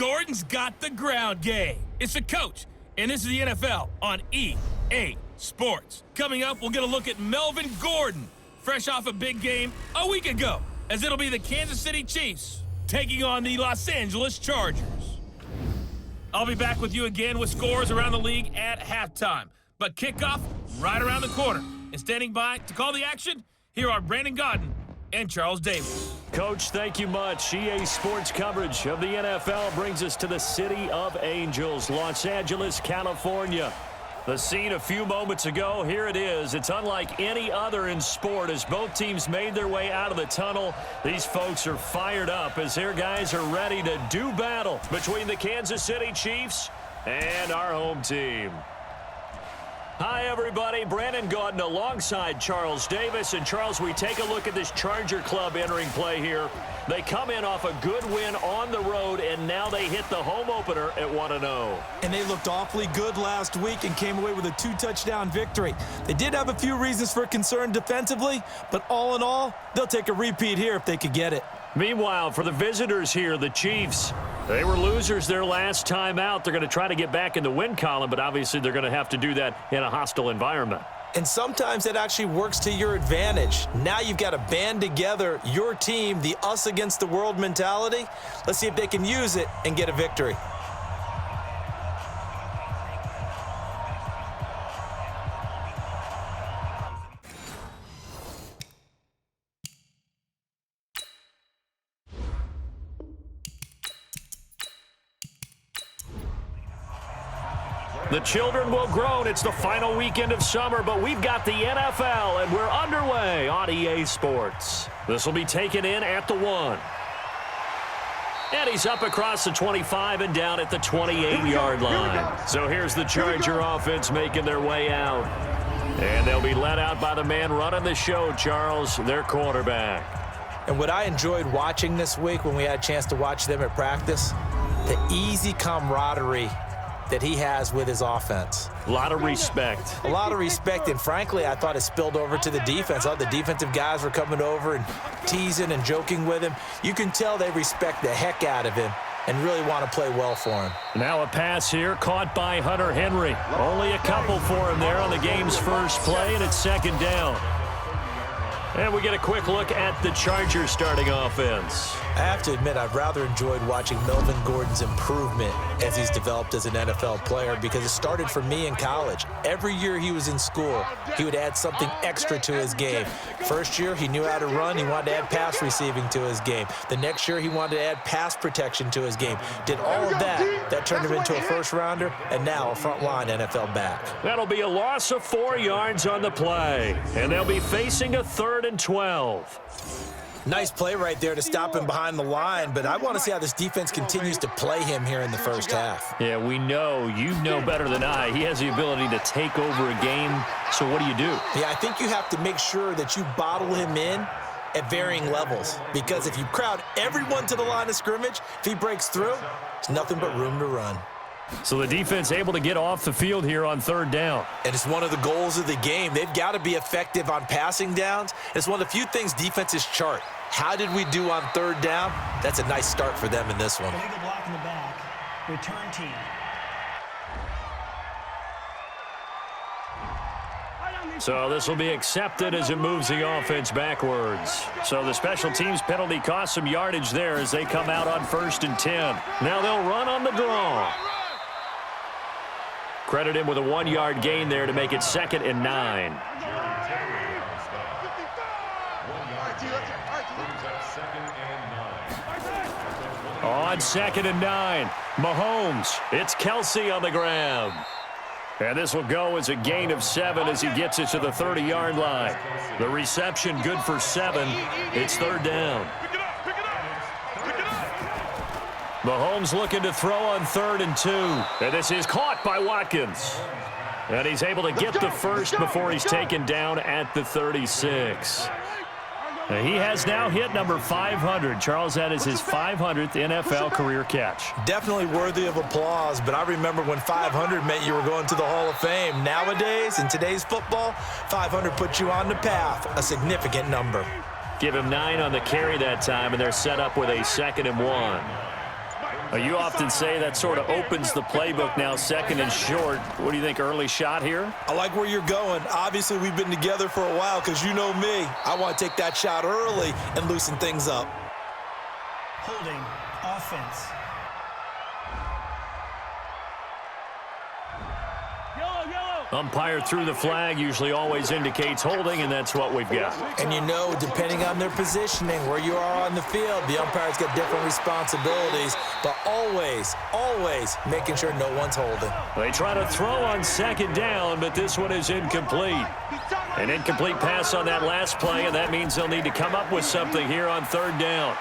Gordon's got the ground game. It's the coach, and this is the NFL on EA Sports. Coming up, we'll get a look at Melvin Gordon, fresh off a big game a week ago, as it'll be the Kansas City Chiefs taking on the Los Angeles Chargers. I'll be back with you again with scores around the league at halftime. But kickoff right around the corner. And standing by to call the action, here are Brandon Gaudin and Charles Davis. Coach, thank you much. EA Sports coverage of the NFL brings us to the City of Angels, Los Angeles, California. The scene a few moments ago, here it is. It's unlike any other in sport as both teams made their way out of the tunnel. These folks are fired up as their guys are ready to do battle between the Kansas City Chiefs and our home team. Hi, everybody. Brandon Gaudin alongside Charles Davis. And, Charles, we take a look at this Charger club entering play here. They come in off a good win on the road, and now they hit the home opener at 1-0. And they looked awfully good last week and came away with a 2-touchdown victory. They did have a few reasons for concern defensively, but all in all, they'll take a repeat here if they could get it. Meanwhile, for the visitors here, the Chiefs, they were losers their last time out. They're going to try to get back in the win column, but obviously they're going to have to do that in a hostile environment. And sometimes it actually works to your advantage. Now you've got to band together your team, the us against the world mentality. Let's see if they can use it and get a victory. The children will groan. It's the final weekend of summer, but we've got the NFL, and we're underway on EA Sports. This will be taken in at the 1. And he's up across the 25 and down at the 28-yard line. So here's the Charger offense making their way out. And they'll be led out by the man running the show, Charles, their quarterback. And what I enjoyed watching this week when we had a chance to watch them at practice, the easy camaraderie that he has with his offense. A lot of respect. A lot of respect, and frankly, I thought it spilled over to the defense. All the defensive guys were coming over and teasing and joking with him. You can tell they respect the heck out of him and really want to play well for him. Now a pass here caught by Hunter Henry. Only a couple for him there on the game's first play, and it's second down. And we get a quick look at the Chargers starting offense. I have to admit, I've rather enjoyed watching Melvin Gordon's improvement as he's developed as an NFL player because it started for me in college. Every year he was in school, he would add something extra to his game. First year, he knew how to run. He wanted to add pass receiving to his game. The next year, he wanted to add pass protection to his game. Did all of that. That turned him into a first-rounder, and now a front-line NFL back. That'll be a loss of 4 yards on the play, and they'll be facing a 3rd and 12. Nice play right there to stop him behind the line, but I want to see how this defense continues to play him here in the first half. Yeah, we know. You know better than I. He has the ability to take over a game, so what do you do? Yeah, I think you have to make sure that you bottle him in at varying levels, because if you crowd everyone to the line of scrimmage, if he breaks through, there's nothing but room to run. So the defense able to get off the field here on 3rd down. And it's one of the goals of the game. They've got to be effective on passing downs. It's one of the few things defenses chart. How did we do on 3rd down? That's a nice start for them in this one. Illegal block in the back. Return team. So this will be accepted as it moves the offense backwards. So the special teams penalty cost some yardage there as they come out on 1st and 10. Now they'll run on the draw. Credit him with a 1-yard gain there to make it 2nd and 9. On 2nd and 9, Mahomes. It's Kelsey on the grab. And this will go as a gain of 7 as he gets it to the 30-yard line. The reception good for 7. It's 3rd down. Mahomes looking to throw on 3rd and 2. And this is caught by Watkins. And he's able to get the first before he's taken down at the 36. He has now hit number 500. Charles, that is his 500th NFL career catch. Definitely worthy of applause, but I remember when 500 meant you were going to the Hall of Fame. Nowadays, in today's football, 500 puts you on the path, a significant number. Give him 9 on the carry that time, and they're set up with a 2nd and 1. Well, you often say that sort of opens the playbook now, second and short. What do you think, early shot here? I like where you're going. Obviously, we've been together for a while because you know me. I want to take that shot early and loosen things up. Holding offense. Umpire threw the flag, usually always indicates holding, and that's what we've got. And you know, depending on their positioning, where you are on the field, the umpire's got different responsibilities, but always, always making sure no one's holding. They try to throw on second down, but this one is incomplete. An incomplete pass on that last play, and that means they'll need to come up with something here on third down.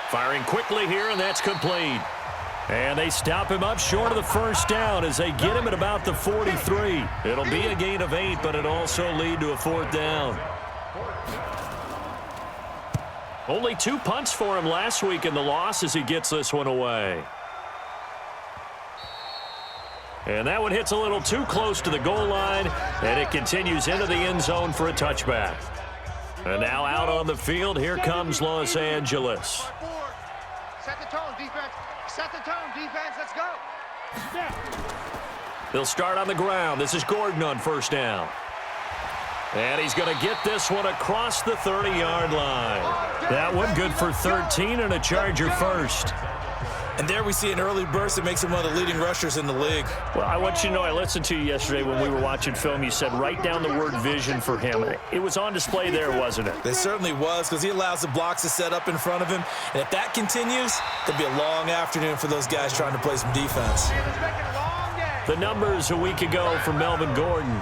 Firing quickly here, and that's complete. And they stop him up short of the first down as they get him at about the 43. It'll be a gain of 8, but it'll also lead to a fourth down. Only 2 punts for him last week in the loss as he gets this one away. And that one hits a little too close to the goal line, and it continues into the end zone for a touchback. And now out on the field, here comes Los Angeles. Set the tone, defense. Set the tone, defense. Let's go. They'll start on the ground. This is Gordon on first down. And he's going to get this one across the 30-yard line. That one good for 13 and a Charger first. And there we see an early burst that makes him one of the leading rushers in the league. Well, I want you to know, I listened to you yesterday when we were watching film. You said write down the word vision for him. It was on display there, wasn't it? It certainly was, because he allows the blocks to set up in front of him. And if that continues, it'll be a long afternoon for those guys trying to play some defense. The numbers a week ago for Melvin Gordon.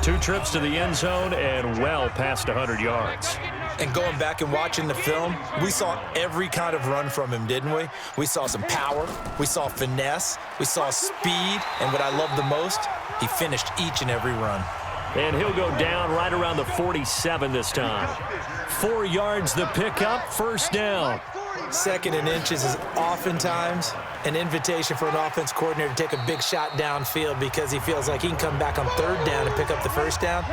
2 trips to the end zone and well past 100 yards. And going back and watching the film, we saw every kind of run from him, didn't we? We saw some power, we saw finesse, we saw speed, and what I love the most, he finished each and every run. And he'll go down right around the 47 this time. 4 yards the pickup, first down. Second and inches is oftentimes an invitation for an offense coordinator to take a big shot downfield because he feels like he can come back on third down and pick up the first down.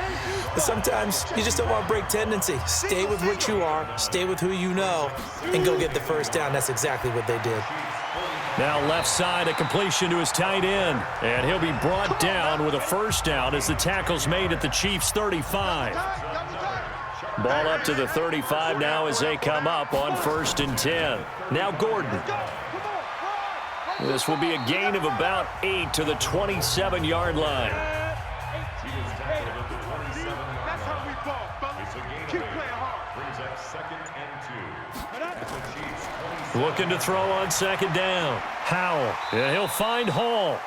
But sometimes you just don't want to break tendency. Stay with what you are, stay with who you know, and go get the first down. That's exactly what they did. Now left side, a completion to his tight end. And he'll be brought down with a first down as the tackle's made at the Chiefs' 35. Ball up to the 35 now as they come up on 1st and 10. Now Gordon. This will be a gain of about 8 to the 27-yard line. Looking to throw on second down. Howell. And he'll find Hall.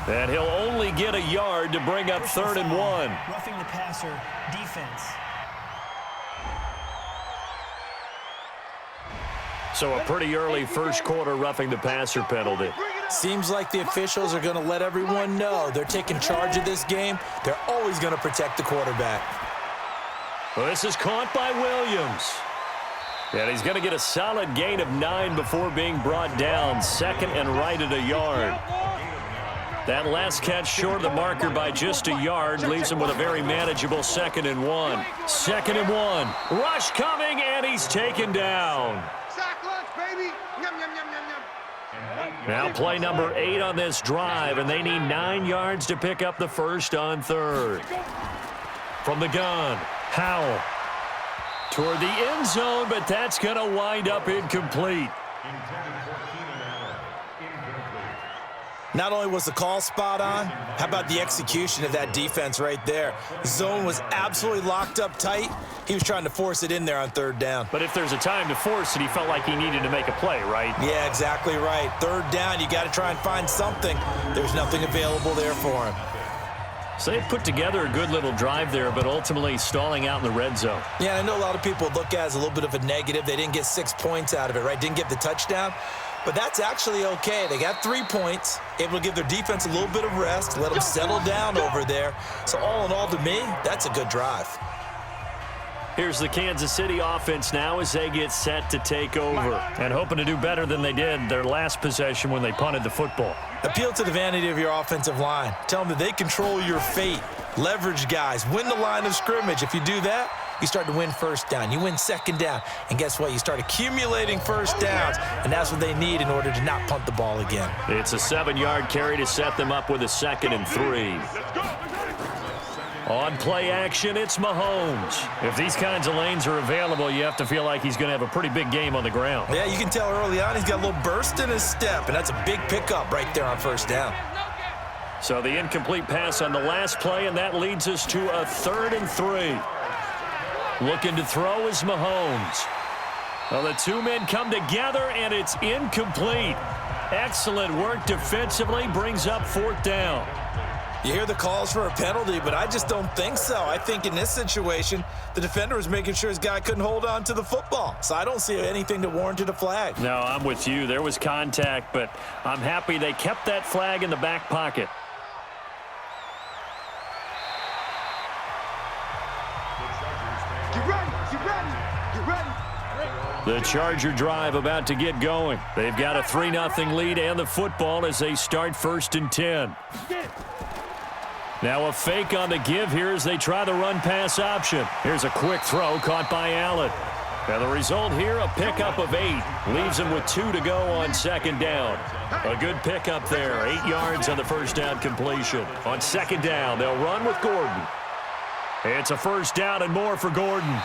And he'll only get a yard to bring up 3rd and 1. Roughing the passer defense. So a pretty early first quarter roughing the passer penalty. Seems like the officials are going to let everyone know they're taking charge of this game. They're always going to protect the quarterback. Well, this is caught by Williams. And he's going to get a solid gain of 9 before being brought down. 2nd and right at a yard. That last catch short of the marker by just a yard leaves him with a very manageable 2nd and 1. 2nd and 1. Rush coming, and he's taken down. Now play number 8 on this drive, and they need 9 yards to pick up the first on 3rd. From the gun, Howell. Toward the end zone, but that's going to wind up incomplete. Not only was the call spot on, how about the execution of that defense right there? Zone was absolutely locked up tight. He was trying to force it in there on 3rd down. But if there's a time to force it, he felt like he needed to make a play, right? Yeah, exactly right. 3rd down, you got to try and find something. There's nothing available there for him. So they put together a good little drive there, but ultimately stalling out in the red zone. Yeah, I know a lot of people look at it as a little bit of a negative. They didn't get 6 points out of it, right? Didn't get the touchdown. But that's actually okay. They got 3 points, able to give their defense a little bit of rest, let them settle down over there. So all in all, to me, that's a good drive. Here's the Kansas City offense now as they get set to take over and hoping to do better than they did their last possession when they punted the football. Appeal to the vanity of your offensive line. Tell them that they control your fate. Leverage guys. Win the line of scrimmage. If you do that, you start to win first down. You win second down. And guess what? You start accumulating first downs, and that's what they need in order to not punt the ball again. It's a 7-yard carry to set them up with a 2nd and 3. On play action, it's Mahomes. If these kinds of lanes are available, you have to feel like he's going to have a pretty big game on the ground. Yeah, you can tell early on he's got a little burst in his step, and that's a big pickup right there on first down. So the incomplete pass on the last play, and that leads us to a 3rd and 3. Looking to throw is Mahomes. Well, the two men come together, and it's incomplete. Excellent work defensively, brings up 4th down. You hear the calls for a penalty, but I just don't think so. I think in this situation, the defender was making sure his guy couldn't hold on to the football. So I don't see anything that warranted a flag. No, I'm with you. There was contact, but I'm happy they kept that flag in the back pocket. Get ready, get ready, get ready. The Charger drive about to get going. They've got a 3-0 lead and the football as they start 1st and 10. Now a fake on the give here as they try the run-pass option. Here's a quick throw caught by Allen. And the result here, a pickup of 8. Leaves him with 2 to go on 2nd down. A good pickup there. 8 yards on the first down completion. On 2nd down, they'll run with Gordon. It's a 1st down and more for Gordon.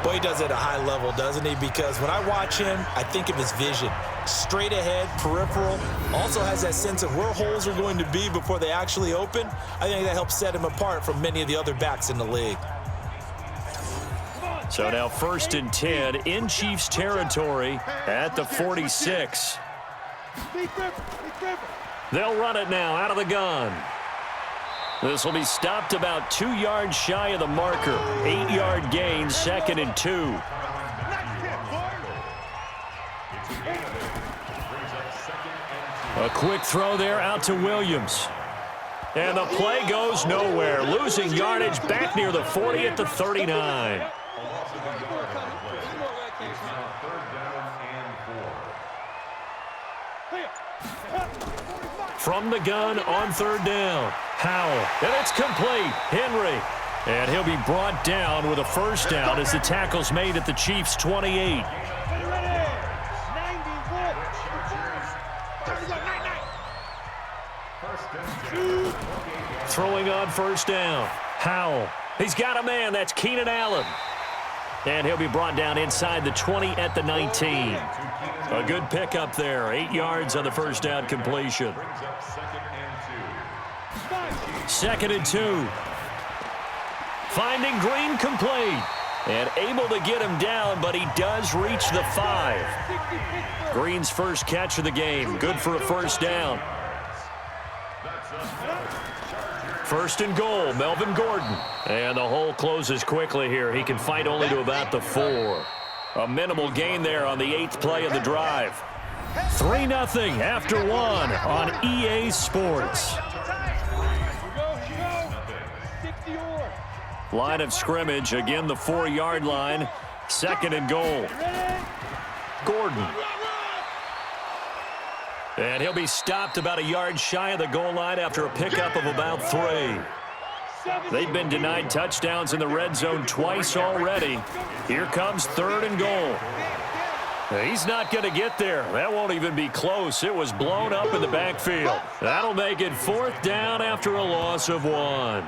Boy, he does it at a high level, doesn't he? Because when I watch him, I think of his vision. Straight ahead, peripheral. Also has that sense of where holes are going to be before they actually open. I think that helps set him apart from many of the other backs in the league. So now 1st and 10 in Chiefs territory at the 46. They'll run it now out of the gun. This will be stopped about 2 yards shy of the marker. 8-yard gain, 2nd and 2. A quick throw there out to Williams. And the play goes nowhere. Losing yardage back near the 40 at the 39. From the gun on 3rd down. Howell, and it's complete. Henry, and he'll be brought down with a 1st down as the tackle's made at the Chiefs' 28. Throwing on 1st down. Howell, he's got a man. That's Keenan Allen. And he'll be brought down inside the 20 at the 19. A good pickup there. 8 yards on the 1st down completion. 2nd and 2. Finding Green complete. And able to get him down, but he does reach the 5. Green's first catch of the game. Good for a 1st down. 1st and goal, Melvin Gordon. And the hole closes quickly here. He can fight only to about the 4. A minimal gain there on the 8th play of the drive. 3-0 after 1 on EA Sports. Line of scrimmage, again the 4-yard line. 2nd and goal. Gordon. And he'll be stopped about a yard shy of the goal line after a pickup of about 3. They've been denied touchdowns in the red zone twice already. Here comes 3rd and goal. He's not going to get there. That won't even be close. It was blown up in the backfield. That'll make it 4th down after a loss of 1.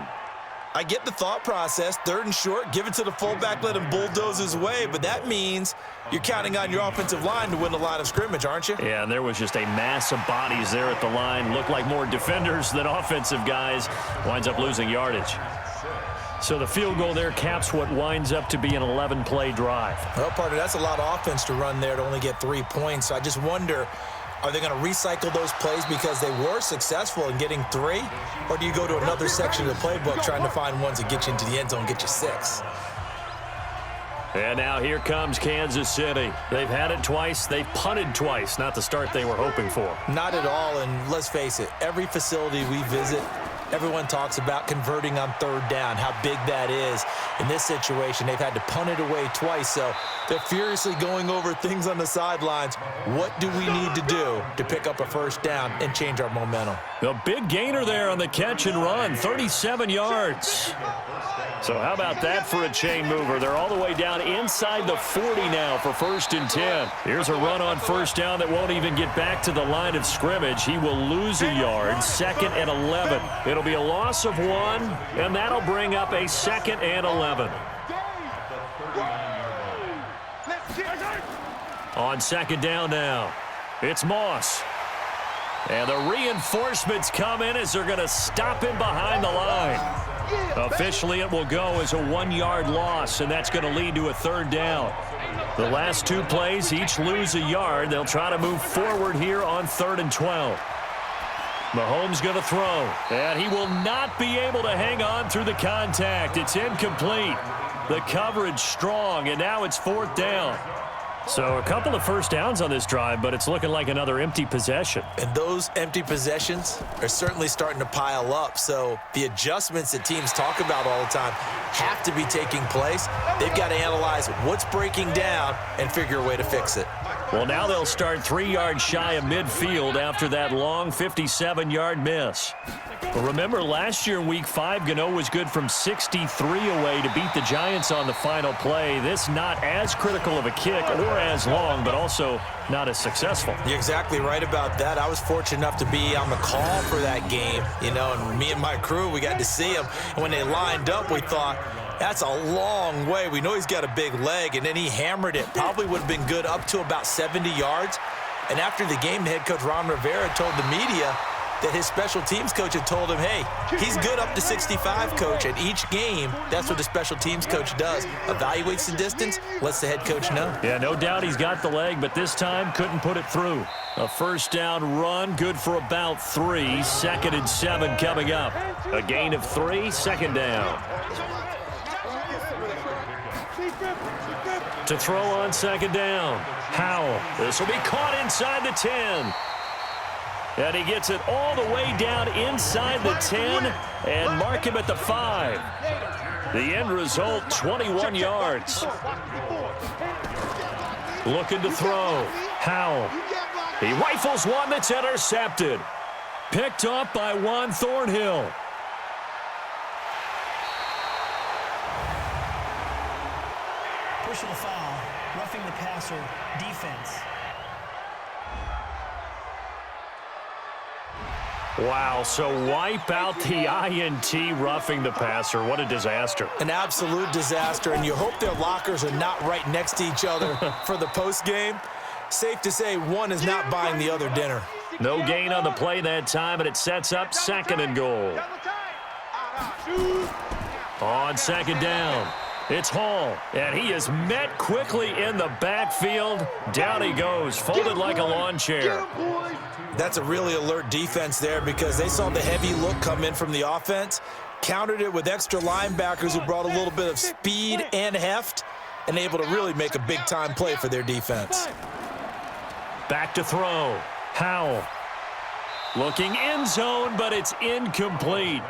I get the thought process. 3rd and short, give it to the fullback, let him bulldoze his way. But that means you're counting on your offensive line to win the line of scrimmage, aren't you? Yeah, and there was just a mass of bodies there at the line. Looked like more defenders than offensive guys. Winds up losing yardage. So the field goal there caps what winds up to be an 11-play drive. Well, partner, that's a lot of offense to run there to only get 3 points. So I just wonder, are they going to recycle those plays because they were successful in getting 3? Or do you go to another section of the playbook trying to find ones that get you into the end zone and get you 6? And now here comes Kansas City. They've had it twice. They've punted twice. Not the start they were hoping for. Not at all, and let's face it, every facility we visit, Everyone talks about converting on third down, how big that is. In this situation, they've had to punt it away twice, so they're furiously going over things on the sidelines. What do we need to do to pick up a first down and change our momentum? A big gainer there on the catch and run, 37 yards. So how about that for a chain mover? They're all the way down inside the 40 now for 1st and 10. Here's a run on first down that won't even get back to the line of scrimmage. He will lose a yard, 2nd and 11. It'll be a loss of 1, and that'll bring up a 2nd and 11. On 2nd down now, it's Moss. And the reinforcements come in as they're going to stop him behind the line. Officially, it will go as a 1-yard loss, and that's going to lead to a 3rd down. The last 2 plays each lose a yard. They'll try to move forward here on 3rd and 12. Mahomes going to throw, and he will not be able to hang on through the contact. It's incomplete. The coverage strong, and now it's 4th down. So a couple of first downs on this drive, but it's looking like another empty possession. And those empty possessions are certainly starting to pile up. So the adjustments that teams talk about all the time have to be taking place. They've got to analyze what's breaking down and figure a way to fix it. Well, now they'll start 3 yards shy of midfield after that long 57-yard miss. Well, remember, last year in Week 5, Gano was good from 63 away to beat the Giants on the final play. This not as critical of a kick or as long, but also not as successful. You're exactly right about that. I was fortunate enough to be on the call for that game, and me and my crew, we got to see him. And when they lined up, we thought, that's a long way. We know he's got a big leg, and then he hammered it. Probably would have been good up to about 70 yards. And after the game, the head coach, Ron Rivera, told the media that his special teams coach had told him, hey, he's good up to 65, coach. And each game, that's what the special teams coach does. Evaluates the distance, lets the head coach know. Yeah, no doubt he's got the leg, but this time couldn't put it through. A first down run, good for about 3. 2nd and 7 coming up. A gain of 3, 2nd down. To throw on 2nd down, Howell. This will be caught inside the 10. And he gets it all the way down inside the 10 and mark him at the 5. The end result, 21 yards. Looking to throw, Howell. He rifles one that's intercepted. Picked up by Juan Thornhill. Personal foul, roughing the passer, defense. Wow, so wipe out the INT roughing the passer. What a disaster. An absolute disaster, and you hope their lockers are not right next to each other for the postgame. Safe to say one is not buying the other dinner. No gain on the play that time, and it sets up 2nd and goal. On 2nd down, it's Hall, and he is met quickly in the backfield. Down he goes, folded like a lawn chair. That's a really alert defense there because they saw the heavy look come in from the offense, countered it with extra linebackers who brought a little bit of speed and heft, and able to really make a big-time play for their defense. Back to throw. Howell. Looking end zone, but it's incomplete.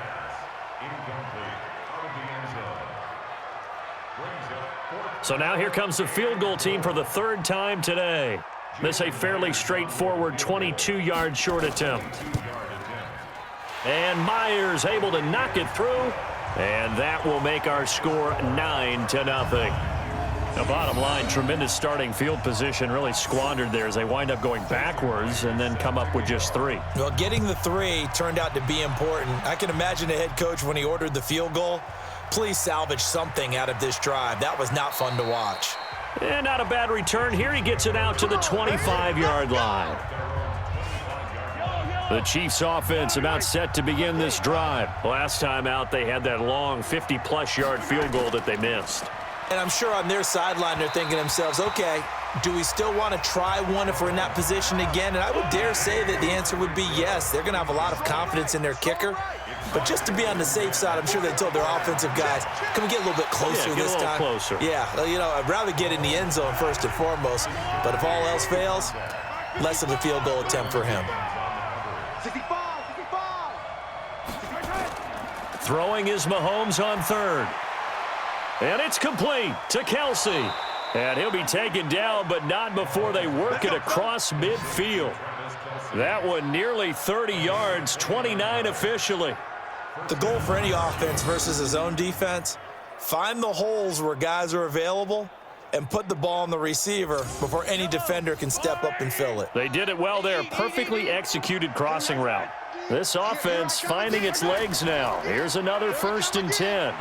So now here comes the field goal team for the 3rd time today. This a fairly straightforward 22-yard short attempt. And Myers able to knock it through, and that will make our score 9-0. The bottom line, tremendous starting field position, really squandered there as they wind up going backwards and then come up with just 3. Well, getting the 3 turned out to be important. I can imagine the head coach when he ordered the field goal, please salvage something out of this drive. That was not fun to watch. And not a bad return here. He gets it out to the 25-yard line. The Chiefs offense about set to begin this drive. Last time out, they had that long 50-plus yard field goal that they missed. And I'm sure on their sideline, they're thinking to themselves, okay, do we still want to try one if we're in that position again? And I would dare say that the answer would be yes. They're going to have a lot of confidence in their kicker. But just to be on the safe side, I'm sure they told their offensive guys, can we get a little bit closer this time? Closer. Yeah, I'd rather get in the end zone first and foremost. But if all else fails, less of a field goal attempt for him. 65, 65. Throwing is Mahomes on third. And it's complete to Kelce. And he'll be taken down, but not before they work it across midfield. That one nearly 30 yards, 29 officially. The goal for any offense versus his own defense, find the holes where guys are available and put the ball on the receiver before any defender can step up and fill it. They did it well there. Perfectly executed crossing route. This offense finding its legs now. Here's another 1st and 10.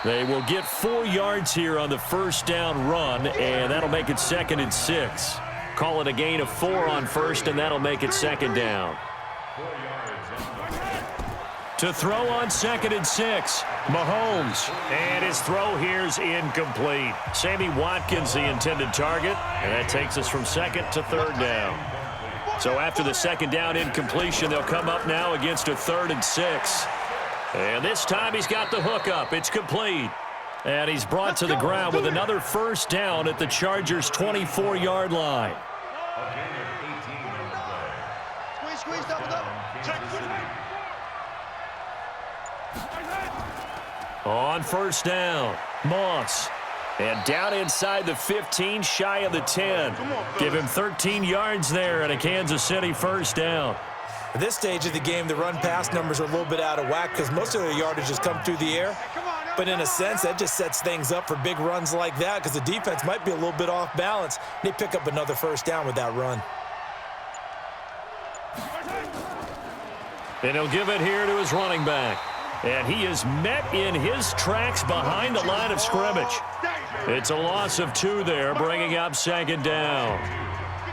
They will get 4 yards here on the first down run, and that'll make it 2nd and 6. Call it a gain of 4 on first, and that'll make it 2nd down. To throw on 2nd and 6, Mahomes. And his throw here's incomplete. Sammy Watkins, the intended target, and that takes us from 2nd to 3rd down. So after the 2nd down incompletion, they'll come up now against a 3rd and 6. And this time he's got the hook up. It's complete. And he's brought to the ground with another first down at the Chargers' 24-yard line. Squeeze, double. On first down, Moss. And down inside the 15, shy of the 10. Give him 13 yards there and a Kansas City first down. At this stage of the game, the run-pass numbers are a little bit out of whack because most of their yardage has come through the air. But in a sense, that just sets things up for big runs like that because the defense might be a little bit off balance. They pick up another first down with that run. And he'll give it here to his running back. And he is met in his tracks behind the line of scrimmage. It's a loss of 2 there, bringing up 2nd down.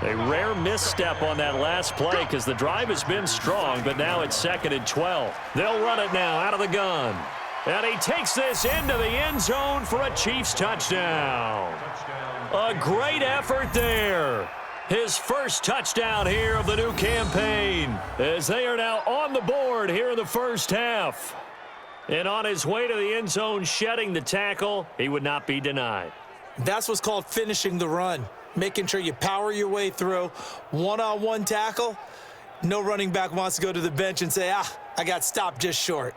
A rare misstep on that last play because the drive has been strong, but now it's 2nd and 12. They'll run it now out of the gun. And he takes this into the end zone for a Chiefs touchdown. A great effort there. His first touchdown here of the new campaign as they are now on the board here in the first half. And on his way to the end zone, shedding the tackle, he would not be denied. That's what's called finishing the run. Making sure you power your way through. One-on-one tackle. No running back wants to go to the bench and say, I got stopped just short.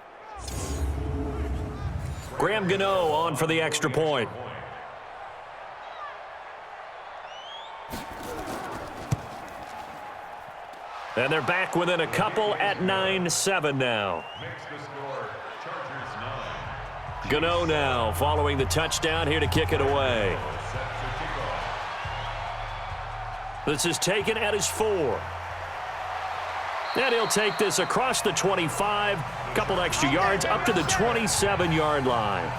Graham Gano on for the extra point. And they're back within a couple at 9-7 now. Gano now following the touchdown here to kick it away. This is taken at his 4. And he'll take this across the 25, couple extra yards up to the 27-yard line.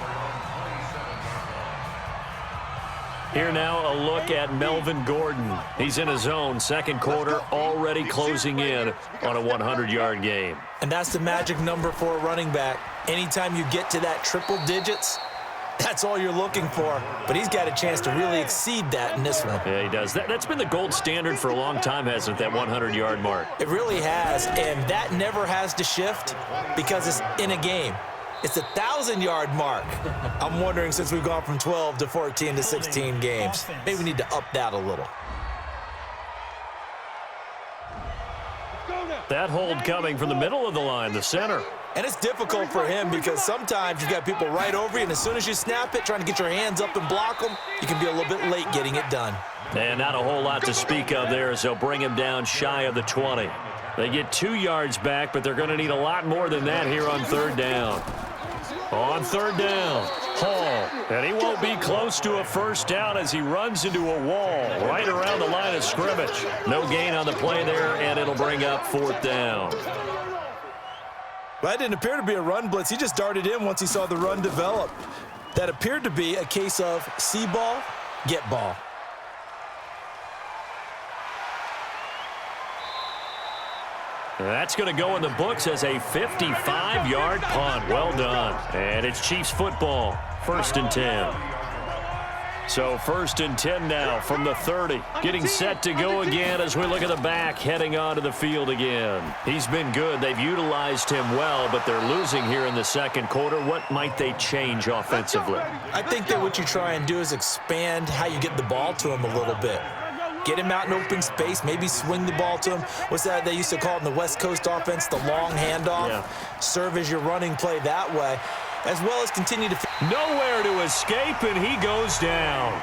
Here now a look at Melvin Gordon. He's in his own second quarter, already closing in on a 100-yard game. And that's the magic number for a running back. Anytime you get to that triple digits, that's all you're looking for. But he's got a chance to really exceed that in this one. Yeah, he does. That's been the gold standard for a long time, hasn't it, that 100-yard mark? It really has, and that never has to shift because it's in a game. It's a 1,000-yard mark. I'm wondering, since we've gone from 12 to 14 to 16 games, maybe we need to up that a little. That hold coming from the middle of the line, the center. And it's difficult for him because sometimes you've got people right over you, and as soon as you snap it, trying to get your hands up and block them, you can be a little bit late getting it done. And not a whole lot to speak of there as they'll bring him down shy of the 20. They get 2 yards back, but they're going to need a lot more than that here on 3rd down. On 3rd down, Hall. And he won't be close to a first down as he runs into a wall right around the line of scrimmage. No gain on the play there, and it'll bring up 4th down. Well, that didn't appear to be a run blitz. He just darted in once he saw the run develop. That appeared to be a case of see ball, get ball. That's going to go in the books as a 55-yard punt. Well done. And it's Chiefs football. 1st and 10. So 1st and 10 now from the 30. Getting set to go again as we look at the back heading onto the field again. He's been good. They've utilized him well, but they're losing here in the second quarter. What might they change offensively? I think that what you try and do is expand how you get the ball to him a little bit. Get him out in open space, maybe swing the ball to him. What's that they used to call it in the West Coast offense, the long handoff? Yeah. Serve as your running play that way, as well as continue to... Nowhere to escape, and he goes down.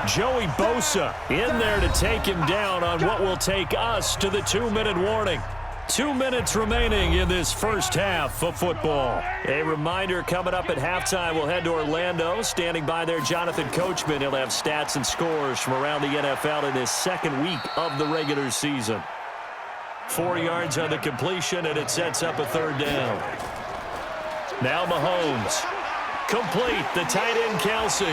Joey Bosa in there to take him down on what will take us to the 2-minute warning. 2 minutes remaining in this first half of football. A reminder, coming up at halftime, we'll head to Orlando. Standing by there, Jonathan Coachman. He'll have stats and scores from around the NFL in his second week of the regular season. 4 yards on the completion, and it sets up a third down. Now Mahomes. Complete, the tight end Kelsey.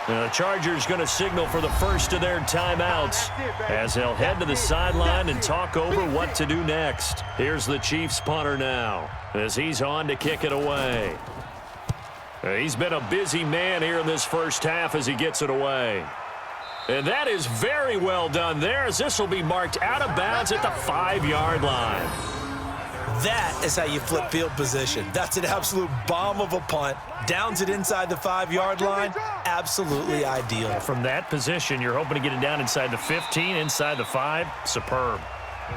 Now the Chargers going to signal for the first of their timeouts as they'll head to the sideline and talk over what to do next. Here's the Chiefs punter now as he's on to kick it away. He's been a busy man here in this first half as he gets it away. And that is very well done there as this will be marked out of bounds at the 5-yard line. That is how you flip field position. That's an absolute bomb of a punt. Downs it inside the 5-yard line. Absolutely ideal. From that position, you're hoping to get it down inside the 15, inside the 5. Superb.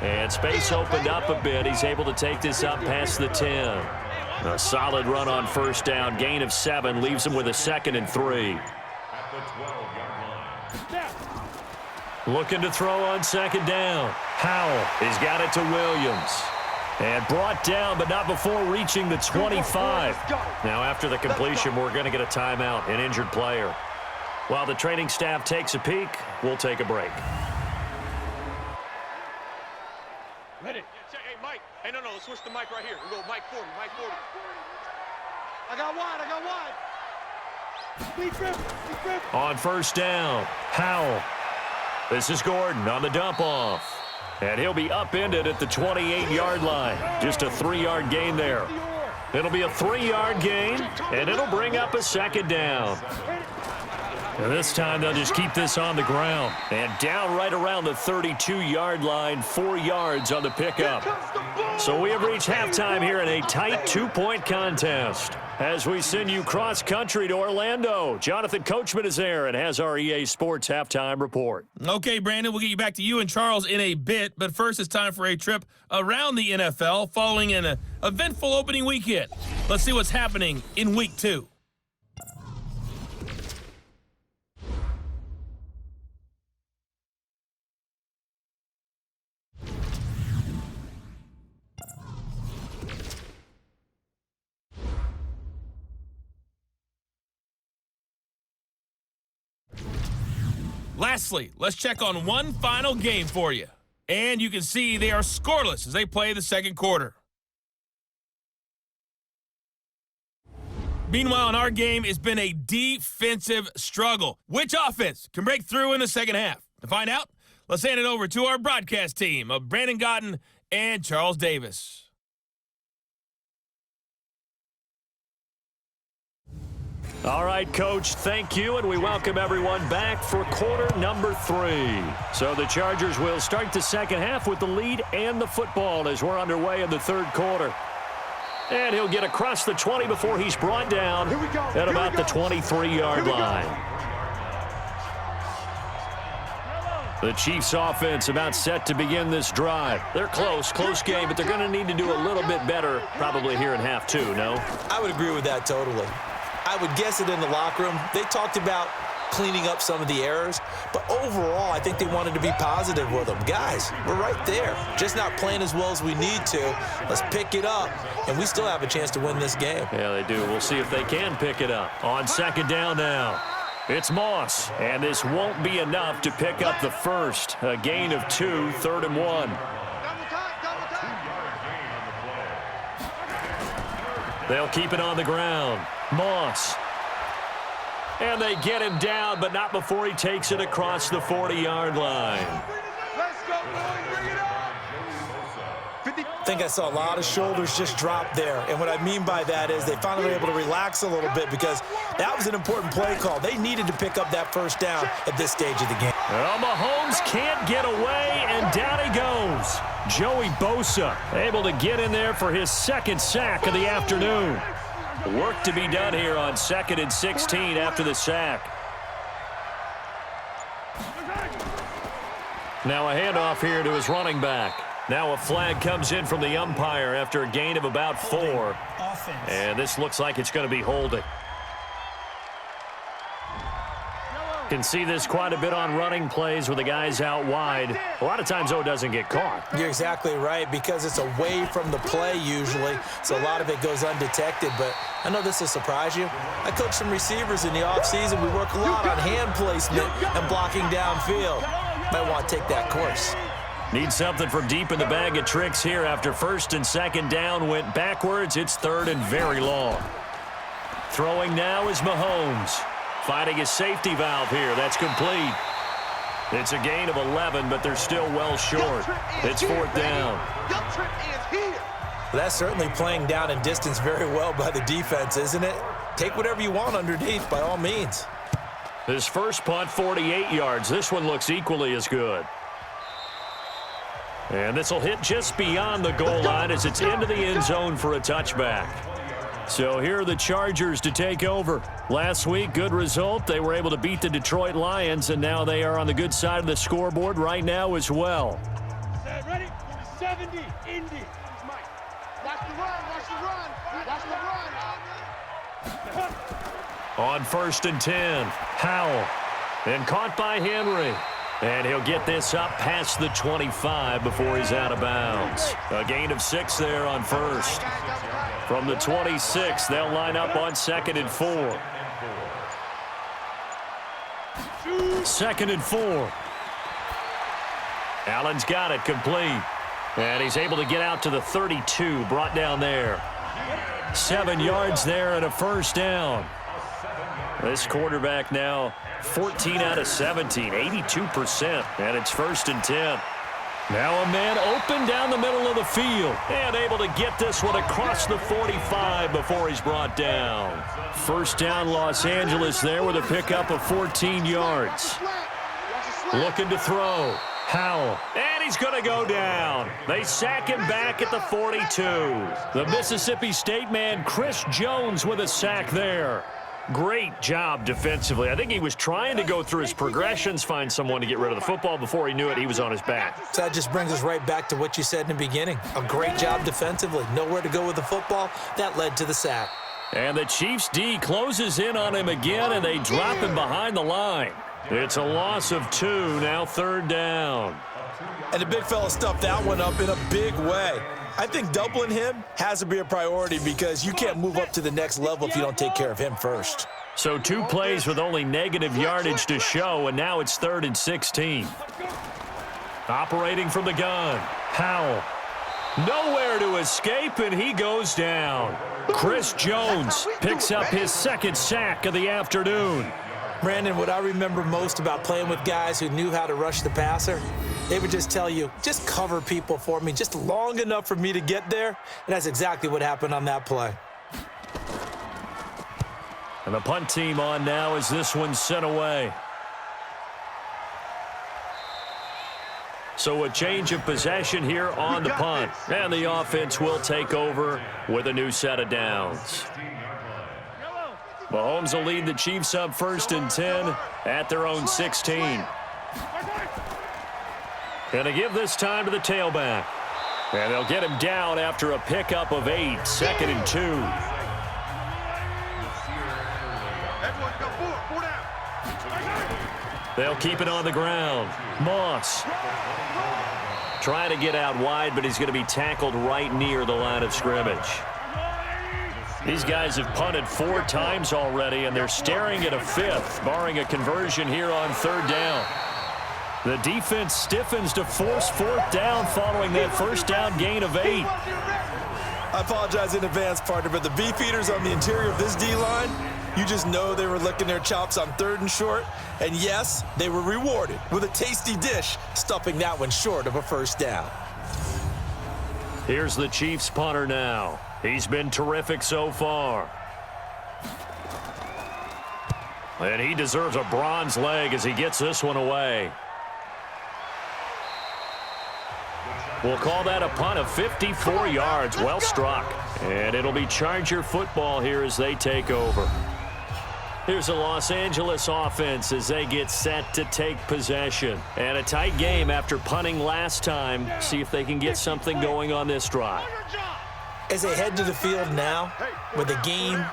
And space opened up a bit. He's able to take this up past the 10. A solid run on first down. Gain of 7 leaves him with a 2nd and 3. Looking to throw on 2nd down. Howell has got it to Williams. And brought down, but not before reaching the 25. Now, after the completion, we're going to get a timeout, an injured player. While the training staff takes a peek, we'll take a break. Ready? Hey, Mike. Hey, no, let's switch the mic right here. We'll go Mike 40, Mike 40. I got wide. On first down, Howell. This is Gordon on the dump off. And he'll be upended at the 28-yard line. Just a 3-yard gain there. It'll be a 3-yard gain, and it'll bring up a 2nd down. And this time they'll just keep this on the ground. And down right around the 32-yard line, 4 yards on the pickup. So we have reached halftime here in a tight 2-point contest. As we send you cross-country to Orlando, Jonathan Coachman is there and has our EA Sports halftime report. Okay, Brandon, we'll get you back to you and Charles in a bit, but first it's time for a trip around the NFL following an eventful opening weekend. Let's see what's happening in Week 2. Lastly, let's check on one final game for you. And you can see they are scoreless as they play the second quarter. Meanwhile, in our game, it's been a defensive struggle. Which offense can break through in the second half? To find out, let's hand it over to our broadcast team of Brandon Gaudin and Charles Davis. All right, Coach, thank you, and we welcome everyone back for quarter number 3. So the Chargers will start the second half with the lead and the football as we're underway in the third quarter. And he'll get across the 20 before he's brought down at about the 23-yard line. The Chiefs offense about set to begin this drive. They're close game, but they're going to need to do a little bit better probably here in half 2, no? I would agree with that totally. I would guess it in the locker room. They talked about cleaning up some of the errors, but overall, I think they wanted to be positive with them. Guys, we're right there. Just not playing as well as we need to. Let's pick it up, and we still have a chance to win this game. Yeah, they do. We'll see if they can pick it up. On second down now, it's Moss, and this won't be enough to pick up the first. A gain of 2, 3rd and 1. They'll keep it on the ground. Moss. And they get him down, but not before he takes it across the 40-yard line. Let's go, boys. Bring it up. I think I saw a lot of shoulders just drop there. And what I mean by that is they finally were able to relax a little bit because that was an important play call. They needed to pick up that first down at this stage of the game. Well, Mahomes can't get away, and down he goes. Joey Bosa able to get in there for his second sack of the afternoon. Work to be done here on 2nd and 16 after the sack. Now a handoff here to his running back. Now a flag comes in from the umpire after a gain of about 4. Offense. And this looks like it's going to be holding. Can see this quite a bit on running plays with the guys out wide. A lot of times, though, it doesn't get caught. You're exactly right, because it's away from the play usually, so a lot of it goes undetected. But I know this will surprise you. I coach some receivers in the offseason. We work a lot on hand placement and blocking downfield. Might want to take that course. Need something from deep in the bag of tricks here after first and second down went backwards. It's third and very long. Throwing now is Mahomes. Finding his safety valve here. That's complete. It's a gain of 11, but they're still well short. It's fourth down. That's certainly playing down in distance very well by the defense, isn't it? Take whatever you want underneath, by all means. His first punt, 48 yards. This one looks equally as good. And this will hit just beyond the goal line as it's into the end zone for a touchback. So here are the Chargers to take over. Last week, good result. They were able to beat the Detroit Lions, and now they are on the good side of the scoreboard right now as well. Ready? 70, Indy. Watch the run, watch the run, watch the run. On first and 10, Howell. And caught by Henry. And he'll get this up past the 25 before he's out of bounds. A gain of 6 there on first. From the 26, they'll line up on second and 4. Second and 4. Allen's got it complete. And he's able to get out to the 32, brought down there. 7 yards there and a first down. This quarterback now 14 out of 17, 82%, and it's first and 10. Now a man open down the middle of the field and able to get this one across the 45 before he's brought down. First down, Los Angeles there with a pickup of 14 yards. Looking to throw. Howell, and he's going to go down. They sack him back at the 42. The Mississippi State man, Chris Jones, with a sack there. Great job defensively. I think he was trying to go through his progressions, find someone to get rid of the football. Before he knew it, he was on his back. So that just brings us right back to what you said in the beginning. A great job defensively. Nowhere to go with the football. That led to the sack. And the Chiefs D closes in on him again, and they drop him behind the line. It's a loss of 2, now third down. And the big fella stuffed that one up in a big way. I think doubling him has to be a priority because you can't move up to the next level if you don't take care of him first. So 2 plays with only negative yardage to show, and now it's third and 16. Operating from the gun, Howell. Nowhere to escape, and he goes down. Chris Jones picks up his second sack of the afternoon. Brandon, what I remember most about playing with guys who knew how to rush the passer, they would just tell you, just cover people for me, just long enough for me to get there. And that's exactly what happened on that play. And the punt team on now as this one's sent away. So a change of possession here on the punt. And the offense will take over with a new set of downs. Mahomes will lead the Chiefs up first and 10 at their own 16. Going to give this time to the tailback. And they'll get him down after a pickup of 8, second and 2. They'll keep it on the ground. Moss trying to get out wide, but he's going to be tackled right near the line of scrimmage. These guys have punted 4 times already, and they're staring at a 5th, barring a conversion here on third down. The defense stiffens to force fourth down following that first down gain of 8. I apologize in advance, partner, but the beef eaters on the interior of this D-line, you just know they were licking their chops on third and short. And yes, they were rewarded with a tasty dish, stuffing that one short of a first down. Here's the Chiefs punter now. He's been terrific so far. And he deserves a bronze leg as he gets this one away. We'll call that a punt of 54 yards. Well struck. And it'll be Charger football here as they take over. Here's the Los Angeles offense as they get set to take possession. And a tight game after punting last time. See if they can get something going on this drive. As they head to the field now, with the game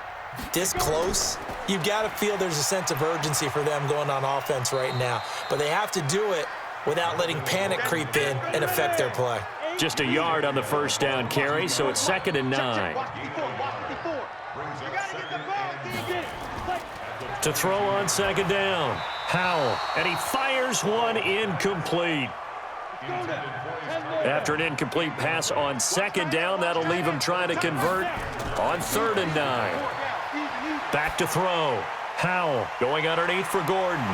this close, you've got to feel there's a sense of urgency for them going on offense right now. But they have to do it without letting panic creep in and affect their play. Just a yard on the first down carry, so it's 2nd and 9. To throw on 2nd down, Howell, and he fires one incomplete. After an incomplete pass on 2nd down, that'll leave him trying to convert on 3rd and 9. Back to throw. Howell going underneath for Gordon.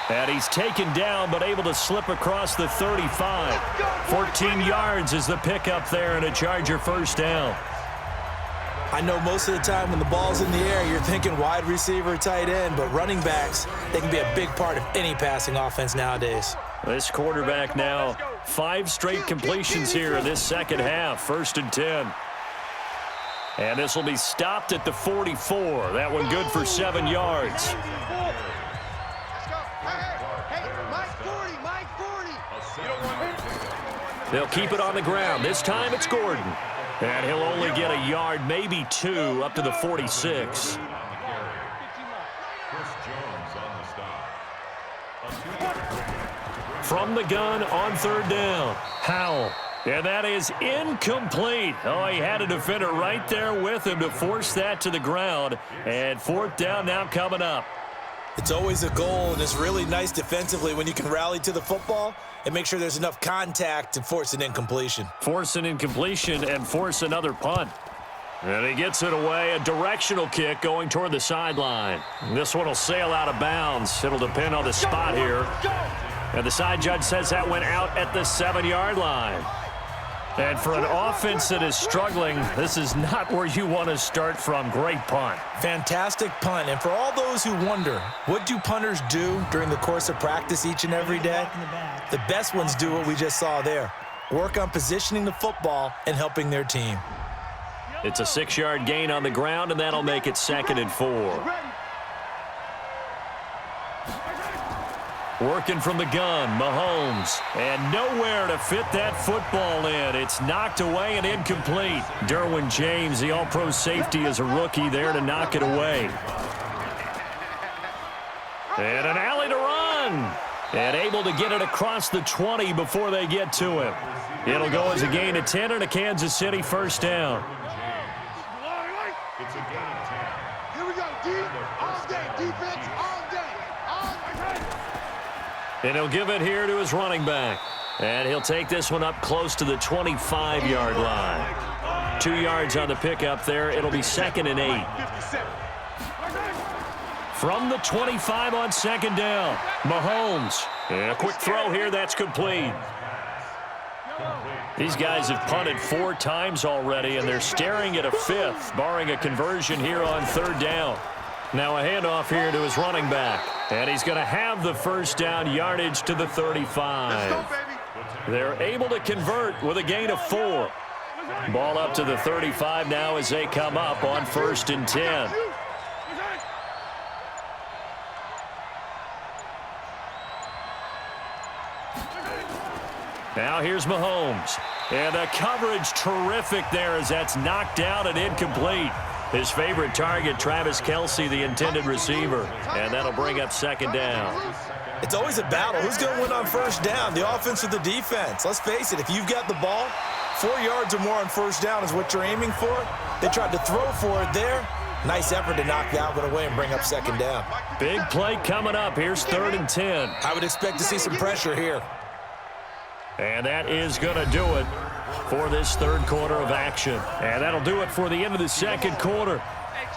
And he's taken down but able to slip across the 35. 14 yards is the pickup there and a Charger first down. I know most of the time when the ball's in the air, you're thinking wide receiver, tight end, but running backs, they can be a big part of any passing offense nowadays. This quarterback now 5 straight completions here in this second half. 1st and 10. And this will be stopped at the 44. That one good for 7 yards. They'll keep it on the ground. This time it's Gordon. And he'll only get a yard, maybe 2, up to the 46. From the gun on 3rd down, Howell. And that is incomplete. Oh, he had a defender right there with him to force that to the ground. And 4th down now coming up. It's always a goal, and it's really nice defensively when you can rally to the football and make sure there's enough contact to force an incompletion. Force an incompletion and force another punt. And he gets it away. A directional kick going toward the sideline. This one will sail out of bounds. It'll depend on the spot here. And the side judge says that went out at the 7-yard line. And for an offense that is struggling, this is not where you want to start from. Great punt. Fantastic punt. And for all those who wonder, what do punters do during the course of practice each and every day? The best ones do what we just saw there. Work on positioning the football and helping their team. It's a 6-yard gain on the ground, and that'll make it 2nd and 4. Working from the gun, Mahomes. And nowhere to fit that football in. It's knocked away and incomplete. Derwin James, the all-pro safety, is a rookie there to knock it away. And an alley to run. And able to get it across the 20 before they get to him. It'll go as a gain of 10 and a Kansas City first down. Here we go, D. All day, defense, all day. And he'll give it here to his running back. And he'll take this one up close to the 25-yard line. 2 yards on the pickup there. It'll be 2nd and 8. From the 25 on 2nd down, Mahomes. And a quick throw here, that's complete. These guys have punted 4 times already, and they're staring at a 5th, barring a conversion here on 3rd down. Now a handoff here to his running back. And he's going to have the first down yardage to the 35. They're able to convert with a gain of 4. Ball up to the 35 now as they come up on 1st and 10. Now here's Mahomes. And the coverage terrific there as that's knocked down and incomplete. His favorite target, Travis Kelce, the intended receiver. And that'll bring up 2nd down. It's always a battle. Who's going to win on 1st down, the offense or the defense? Let's face it, if you've got the ball, 4 yards or more on 1st down is what you're aiming for. They tried to throw for it there. Nice effort to knock that one away and bring up 2nd down. Big play coming up. Here's 3rd and 10. I would expect to see some pressure here. And that is going to do it for this 3rd quarter of action. And that'll do it for the end of the 2nd quarter.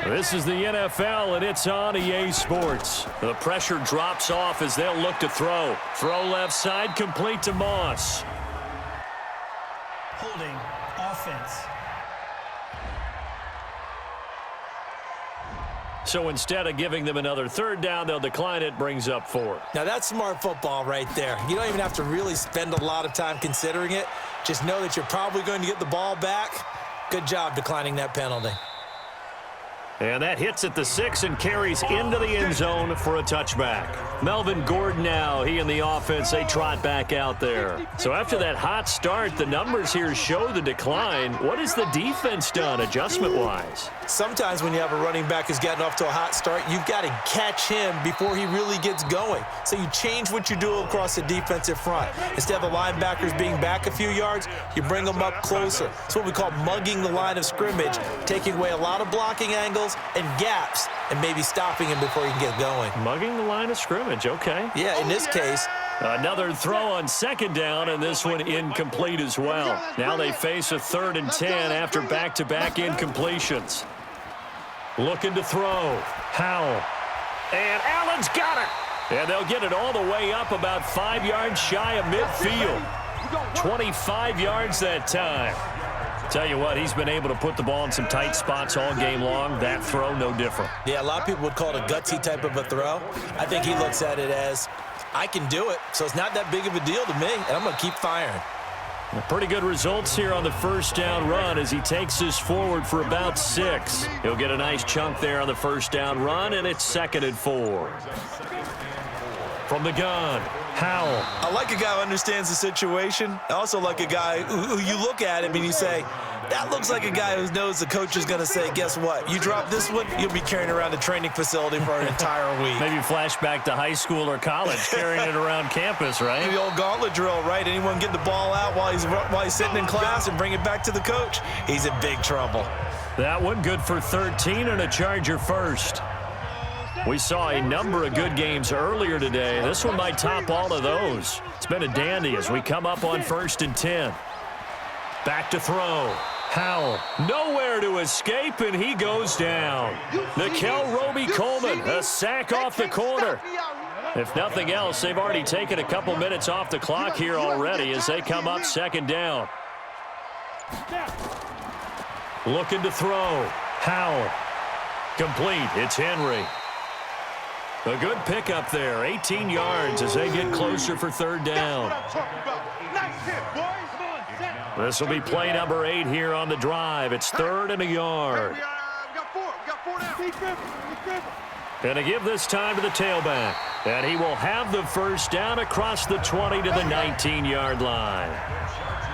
This is the NFL, and it's on EA Sports. The pressure drops off as they'll look to throw. Throw left side, complete to Moss. Holding offense. So instead of giving them another 3rd down, they'll decline it, brings up 4. Now that's smart football right there. You don't even have to really spend a lot of time considering it. Just know that you're probably going to get the ball back. Good job declining that penalty. And that hits at the 6 and carries into the end zone for a touchback. Melvin Gordon now, he and the offense, they trot back out there. So after that hot start, the numbers here show the decline. What has the defense done adjustment-wise? Sometimes when you have a running back who's getting off to a hot start, you've got to catch him before he really gets going. So you change what you do across the defensive front. Instead of the linebackers being back a few yards, you bring them up closer. It's what we call mugging the line of scrimmage, taking away a lot of blocking angles and gaps and maybe stopping him before he can get going. Mugging the line of scrimmage, okay. Yeah, in this case. Another throw on second down, and this one incomplete as well. Now they face a 3rd and 10 after back-to-back incompletions. Looking to throw. Howell. And Allen's got it. And they'll get it all the way up about 5 yards shy of midfield. 25 yards that time. Tell you what, he's been able to put the ball in some tight spots all game long. That throw, no different. Yeah, a lot of people would call it a gutsy type of a throw. I think he looks at it as, I can do it, so it's not that big of a deal to me, and I'm going to keep firing. Pretty good results here on the first down run as he takes this forward for about 6. He'll get a nice chunk there on the first down run, and it's 2nd and 4. From the gun, Howell. I like a guy who understands the situation. I also like a guy who you look at him and you say, that looks like a guy who knows the coach is going to say, guess what? You drop this one, you'll be carrying around the training facility for an entire week. Maybe flashback to high school or college, carrying it around campus, right? The old gauntlet drill, right? Anyone get the ball out while he's sitting in class and bring it back to the coach? He's in big trouble. That one good for 13 and a Charger first. We saw a number of good games earlier today. This one might top all of those. It's been a dandy as we come up on 1st and 10. Back to throw. Howell, nowhere to escape, and he goes down. Nickel Roby-Coleman, a sack off the corner. If nothing else, they've already taken a couple minutes off the clock here already as they come up 2nd down. Looking to throw. Howell. Complete. It's Henry. A good pickup there. 18 yards as they get closer for 3rd down. This will be play number 8 here on the drive. It's 3rd and a yard. And to give this time to the tailback. And he will have the first down across the 20 to the 19-yard line.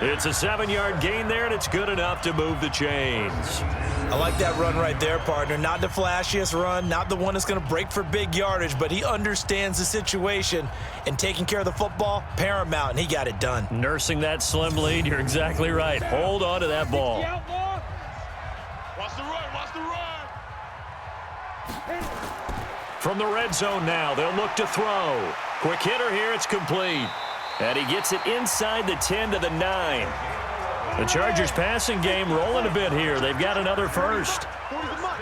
It's a 7-yard gain there, and it's good enough to move the chains. I like that run right there, partner. Not the flashiest run, not the one that's going to break for big yardage, but he understands the situation, and taking care of the football, paramount, and he got it done. Nursing that slim lead, you're exactly right. Hold on to that ball. Watch the run, watch the run. From the red zone now, they'll look to throw. Quick hitter here, it's complete. And he gets it inside the 10 to the 9. The Chargers passing game rolling a bit here. They've got another first.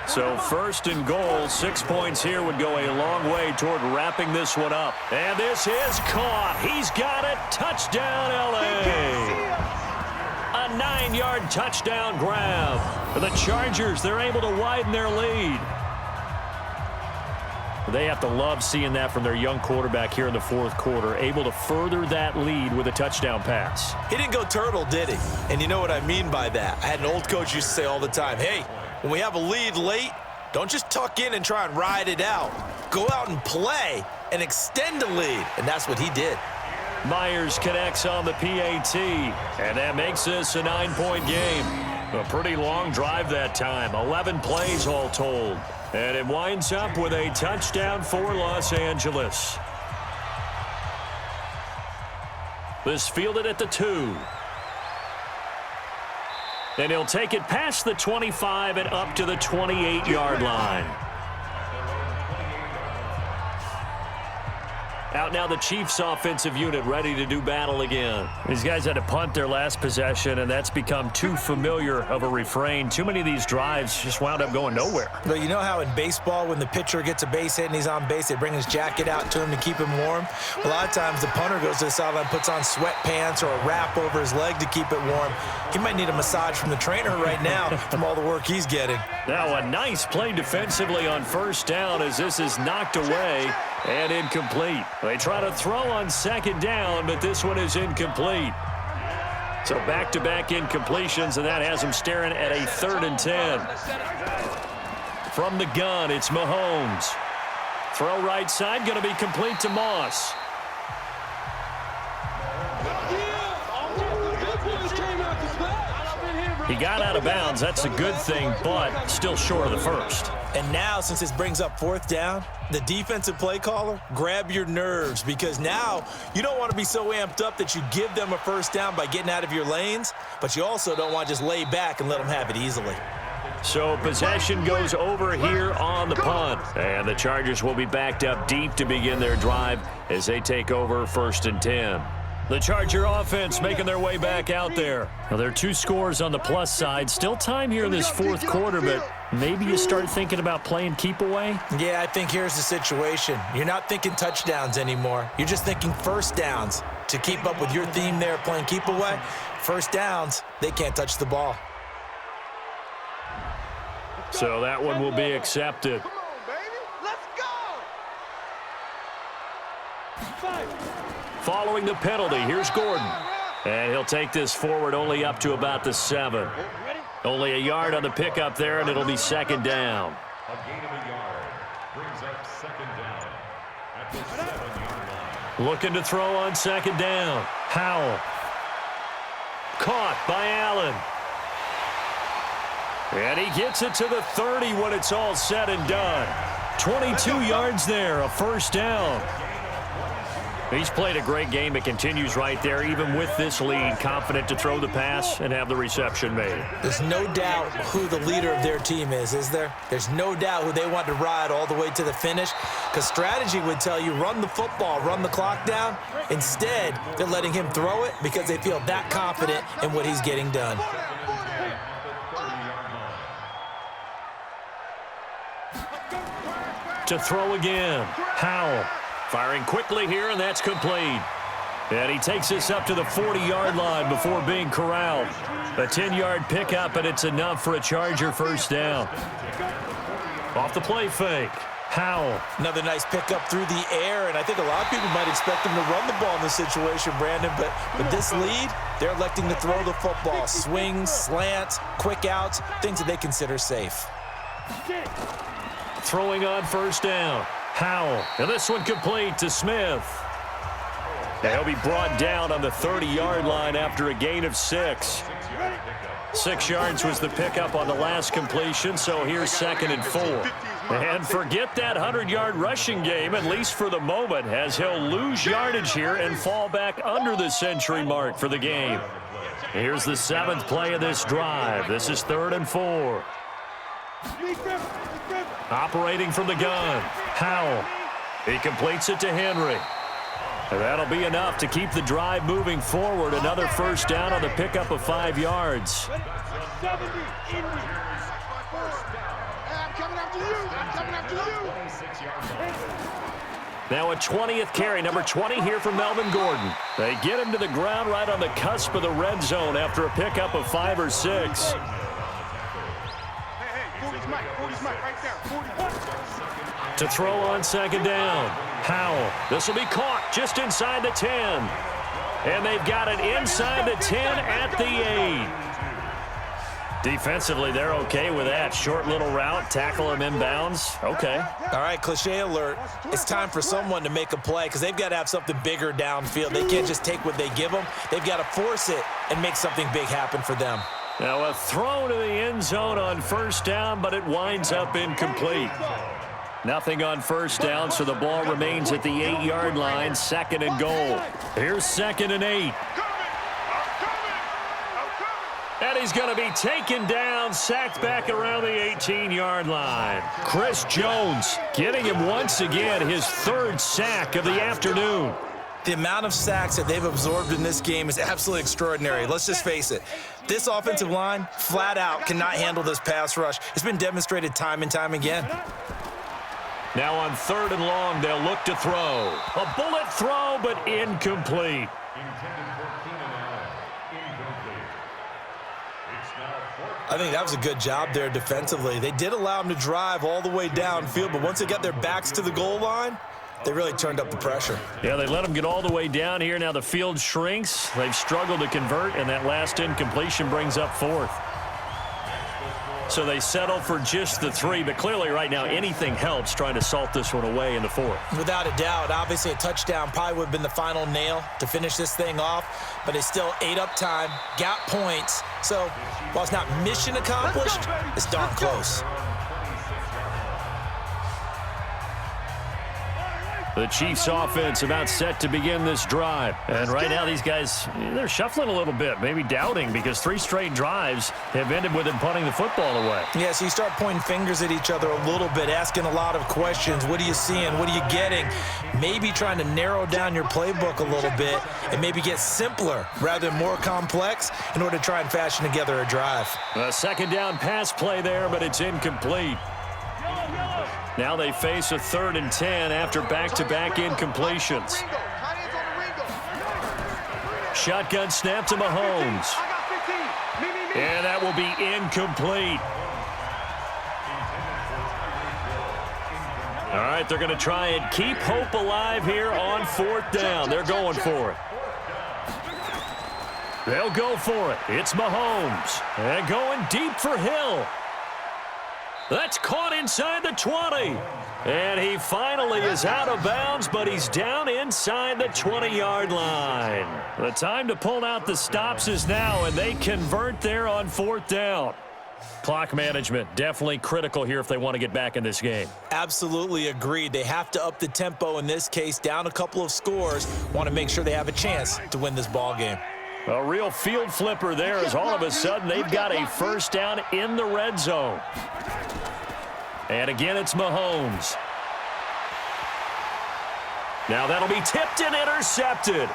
So 1st and goal, 6 points here would go a long way toward wrapping this one up. And this is caught. He's got it. Touchdown, L.A. A 9-yard touchdown grab. For the Chargers, they're able to widen their lead. They have to love seeing that from their young quarterback here in the 4th quarter, able to further that lead with a touchdown pass. He didn't go turtle, did he? And you know what I mean by that. I had an old coach used to say all the time, hey, when we have a lead late, don't just tuck in and try and ride it out. Go out and play and extend the lead. And that's what he did. Myers connects on the PAT, and that makes this a 9-point game. A pretty long drive that time, 11 plays all told. And it winds up with a touchdown for Los Angeles. This fielded at the 2. And he'll take it past the 25 and up to the 28-yard line. Out now the Chiefs offensive unit ready to do battle again. These guys had to punt their last possession, and that's become too familiar of a refrain. Too many of these drives just wound up going nowhere. But you know how in baseball when the pitcher gets a base hit and he's on base, they bring his jacket out to him to keep him warm? A lot of times the punter goes to the sideline, puts on sweatpants or a wrap over his leg to keep it warm. He might need a massage from the trainer right now from all the work he's getting. Now a nice play defensively on 1st down as this is knocked away and incomplete. They try to throw on 2nd down, but this one is incomplete. So back-to-back incompletions, and that has them staring at a 3rd and 10. From the gun, it's Mahomes. Throw right side, going to be complete to Moss. He got out of bounds. That's a good thing, but still short of the first. And now, since this brings up fourth down, the defensive play caller, grab your nerves, because now you don't want to be so amped up that you give them a first down by getting out of your lanes, but you also don't want to just lay back and let them have it easily. So possession goes over here on the punt. And the Chargers will be backed up deep to begin their drive as they take over 1st and 10. The Charger offense making their way back out there. Now, there are 2 scores on the plus side. Still time here in this fourth quarter, but maybe you start thinking about playing keep away? Yeah, I think here's the situation. You're not thinking touchdowns anymore. You're just thinking first downs. To keep up with your theme there, playing keep away, first downs, they can't touch the ball. So that one will be accepted. Come on, baby. Let's go. Following the penalty, here's Gordon. And he'll take this forward only up to about the 7. Only a yard on the pickup there, and it'll be 2nd down. A gain of a yard brings up 2nd down at the 7-yard line. Looking to throw on 2nd down. Howell. Caught by Allen. And he gets it to the 30 when it's all said and done. 22 yards there, a first down. He's played a great game. It continues right there, even with this lead, confident to throw the pass and have the reception made. There's no doubt who the leader of their team is there? There's no doubt who they want to ride all the way to the finish, because strategy would tell you run the football, run the clock down. Instead, they're letting him throw it because they feel that confident in what he's getting done. To throw again, Howell. Firing quickly here, and that's complete. And he takes this up to the 40-yard line before being corralled. A 10-yard pickup, and it's enough for a Charger first down. Off the play fake, Howell. Another nice pickup through the air, and I think a lot of people might expect him to run the ball in this situation, Brandon, but with this lead, they're electing to throw the football. Swings, slants, quick outs, things that they consider safe. Throwing on first down. Howell, and this one complete to Smith. They'll be brought down on the 30-yard line after a gain of 6. 6 yards was the pickup on the last completion, so here's 2nd and 4. And forget that 100-yard rushing game, at least for the moment, as he'll lose yardage here and fall back under the century mark for the game. Here's the 7th play of this drive. This is 3rd and 4. Operating from the gun, Howell. He completes it to Henry. And that'll be enough to keep the drive moving forward. Another first down on the pickup of 5 yards. I'm coming after you. I'm coming after you. Now a 20th carry, number 20 here from Melvin Gordon. They get him to the ground right on the cusp of the red zone after a pickup of 5 or 6. To throw on 2nd down, Howell. This will be caught just inside the 10. And they've got it inside the 10 at the 8. Defensively, they're okay with that. Short little route, tackle him inbounds. Okay. All right, cliche alert. It's time for someone to make a play because they've got to have something bigger downfield. They can't just take what they give them. They've got to force it and make something big happen for them. Now a throw to the end zone on first down, but it winds up incomplete. Nothing on first down, so the ball remains at the 8-yard line, 2nd and goal. Here's 2nd and 8. And he's going to be taken down, sacked back around the 18-yard line. Chris Jones getting him once again, his 3rd sack of the afternoon. The amount of sacks that they've absorbed in this game is absolutely extraordinary. Let's just face it. This offensive line, flat out, cannot handle this pass rush. It's been demonstrated time and time again. Now on 3rd and long, they'll look to throw. A bullet throw, but incomplete. I think that was a good job there defensively. They did allow them to drive all the way downfield, but once they got their backs to the goal line, they really turned up the pressure. Yeah, they let them get all the way down here. Now the field shrinks. They've struggled to convert, and that last incompletion brings up 4th. So they settle for just the 3, but clearly right now anything helps trying to salt this one away in the 4th. Without a doubt, obviously a touchdown probably would have been the final nail to finish this thing off, but it's still ate up time, got points. So while it's not mission accomplished, it's darn close. The Chiefs offense about set to begin this drive. And right now these guys, they're shuffling a little bit, maybe doubting, because 3 straight drives have ended with them punting the football away. Yeah, so you start pointing fingers at each other a little bit, asking a lot of questions. What are you seeing? What are you getting? Maybe trying to narrow down your playbook a little bit and maybe get simpler rather than more complex in order to try and fashion together a drive. A second down pass play there, but it's incomplete. Now they face a 3rd and 10 after back-to-back incompletions. Shotgun snap to Mahomes. And that will be incomplete. All right, they're going to try and keep hope alive here on 4th down. They're going for it. They'll go for it. It's Mahomes. And going deep for Hill. That's caught inside the 20. And he finally is out of bounds, but he's down inside the 20-yard line. The time to pull out the stops is now, and they convert there on 4th down. Clock management, definitely critical here if they want to get back in this game. Absolutely agreed. They have to up the tempo in this case, down a couple of scores. Want to make sure they have a chance to win this ball game. A real field flipper there as all of a sudden they've got a 1st down in the red zone. And again, it's Mahomes. Now that'll be tipped and intercepted.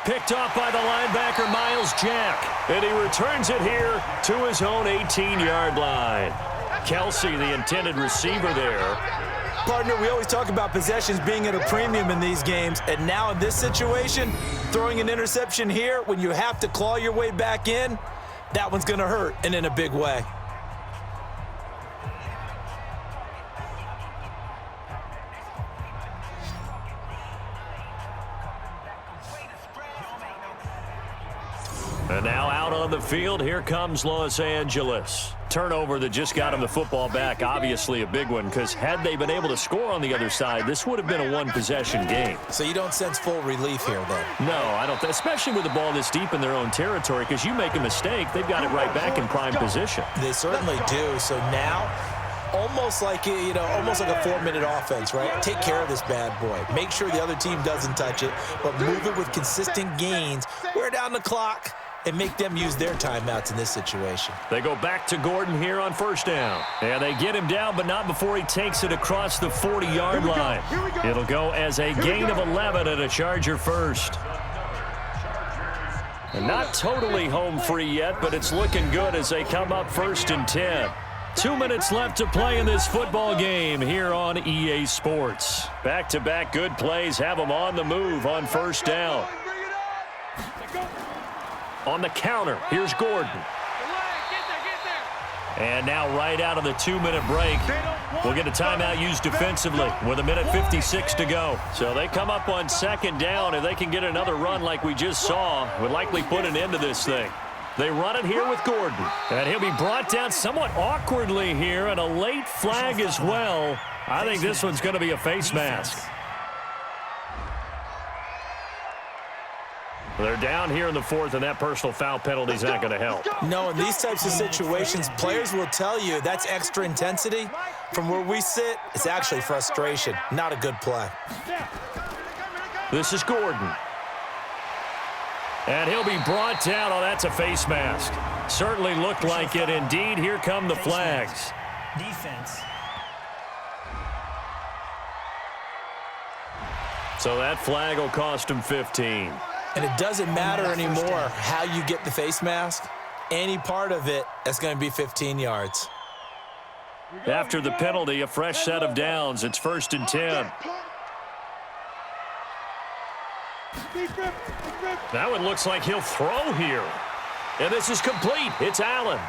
Picked off by the linebacker, Myles Jack. And he returns it here to his own 18-yard line. Kelsey, the intended receiver there. Partner, we always talk about possessions being at a premium in these games, and now in this situation, throwing an interception here when you have to claw your way back in, that one's going to hurt, and in a big way. And now out on the field, here comes Los Angeles. Turnover that just got him the football back, obviously a big one, because had they been able to score on the other side, this would have been a one-possession game. So you don't sense full relief here, then? No, I don't, especially with the ball this deep in their own territory, because you make a mistake, they've got it right back in prime position. They certainly do. So now, almost like a 4-minute offense, right? Take care of this bad boy. Make sure the other team doesn't touch it, but move it with consistent gains. Wear down the clock and make them use their timeouts in this situation. They go back to Gordon here on 1st down. And they get him down, but not before he takes it across the 40-yard line. It'll go as a gain of 11 and a Charger first. And not totally home free yet, but it's looking good as they come up 1st and 10. 2 minutes left to play in this football game here on EA Sports. Back-to-back good plays have them on the move on 1st down. On the counter, here's Gordon. And now right out of the 2-minute break, we'll get a timeout used defensively with 1:56 to go. So they come up on 2nd down. If they can get another run like we just saw, would likely put an end to this thing. They run it here with Gordon. And he'll be brought down somewhat awkwardly here, and a late flag as well. I think this one's going to be a face mask. They're down here in the 4th, and that personal foul penalty is not going to help. No, in these types of situations, players will tell you that's extra intensity. From where we sit, it's actually frustration. Not a good play. This is Gordon. And he'll be brought down. Oh, that's a face mask. Certainly looked like it. Indeed, here come the flags. Defense. So that flag will cost him 15. And it doesn't matter anymore how you get the face mask. Any part of it, that's going to be 15 yards. After the penalty, a fresh set of downs. It's 1st and 10. That one looks like he'll throw here. And this is complete. It's Allen.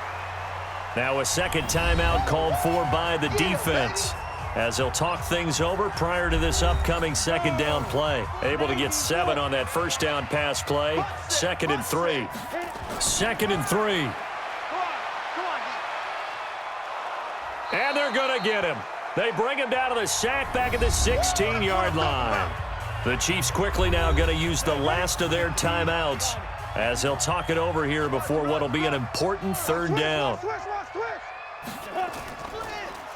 Now a second timeout called for by the defense, as they'll talk things over prior to this upcoming 2nd down play. Able to get 7 on that 1st down pass play. 2nd and 3. 2nd and 3. And they're going to get him. They bring him down to the sack back at the 16-yard line. The Chiefs quickly now going to use the last of their timeouts as they'll talk it over here before what will be an important third down.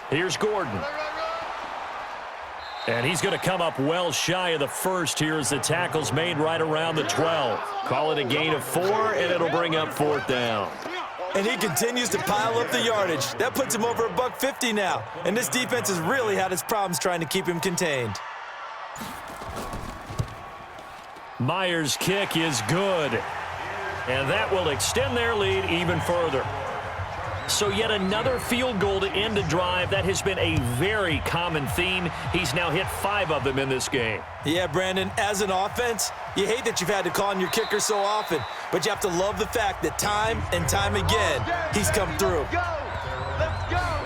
Here's Gordon. And he's going to come up well shy of the first here as the tackle's made right around the 12. Call it a gain of 4, and it'll bring up 4th down. And he continues to pile up the yardage. That puts him over $150 now. And this defense has really had its problems trying to keep him contained. Myers' kick is good. And that will extend their lead even further. So yet another field goal to end a drive. That has been a very common theme. He's now hit 5 of them in this game. Yeah, Brandon, as an offense, you hate that you've had to call on your kicker so often, but you have to love the fact that time and time again, he's come through. Let's go.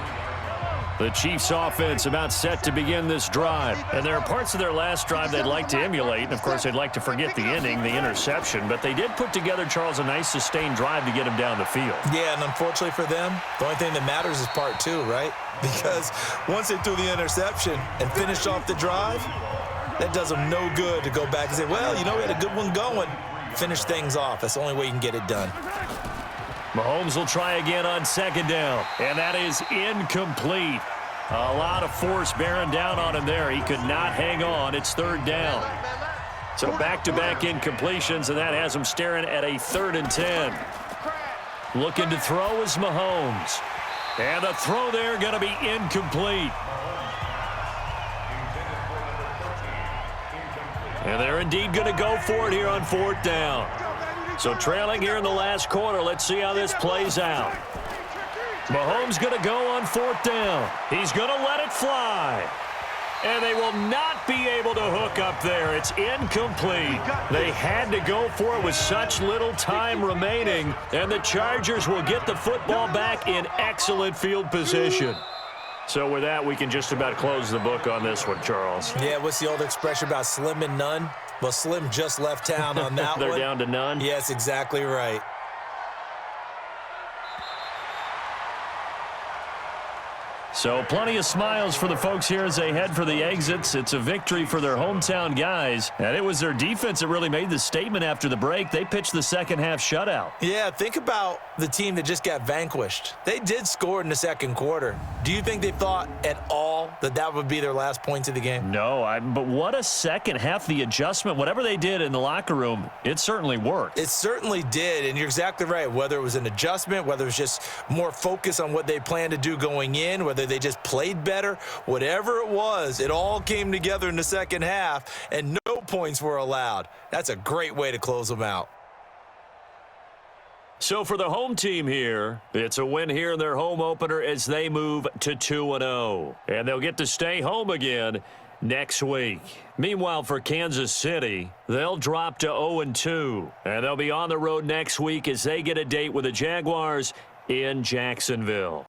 The Chiefs offense about set to begin this drive. And there are parts of their last drive they'd like to emulate. And, of course, they'd like to forget the ending, the interception. But they did put together, Charles, a nice sustained drive to get him down the field. Yeah, and unfortunately for them, the only thing that matters is part 2, right? Because once they threw the interception and finished off the drive, that does them no good to go back and say, well, you know, we had a good one going. Finish things off. That's the only way you can get it done. Mahomes will try again on 2nd down, and that is incomplete. A lot of force bearing down on him there. He could not hang on. It's 3rd down. So back-to-back incompletions, and that has him staring at a 3rd and 10. Looking to throw is Mahomes. And the throw there going to be incomplete. And they're indeed going to go for it here on 4th down. So trailing here in the last quarter, let's see how this plays out. Mahomes going to go on 4th down. He's going to let it fly. And they will not be able to hook up there. It's incomplete. They had to go for it with such little time remaining. And the Chargers will get the football back in excellent field position. So with that, we can just about close the book on this one, Charles. Yeah, what's the old expression about slim and none? Well, Slim just left town on that one. They're down to none? Yes, exactly right. So plenty of smiles for the folks here as they head for the exits. It's a victory for their hometown guys. And it was their defense that really made the statement after the break. They pitched the second half shutout. Yeah, think about the team that just got vanquished. They did score in the second quarter. Do you think they thought at all that that would be their last points of the game? No, but what a second half. The adjustment, whatever they did in the locker room, it certainly worked. It certainly did, and you're exactly right. Whether it was an adjustment, whether it was just more focus on what they planned to do going in, whether they just played better, whatever it was, it all came together in the second half, and no points were allowed. That's a great way to close them out. So for the home team here, it's a win here in their home opener as they move to 2-0. And they'll get to stay home again next week. Meanwhile, for Kansas City, they'll drop to 0-2. And they'll be on the road next week as they get a date with the Jaguars in Jacksonville.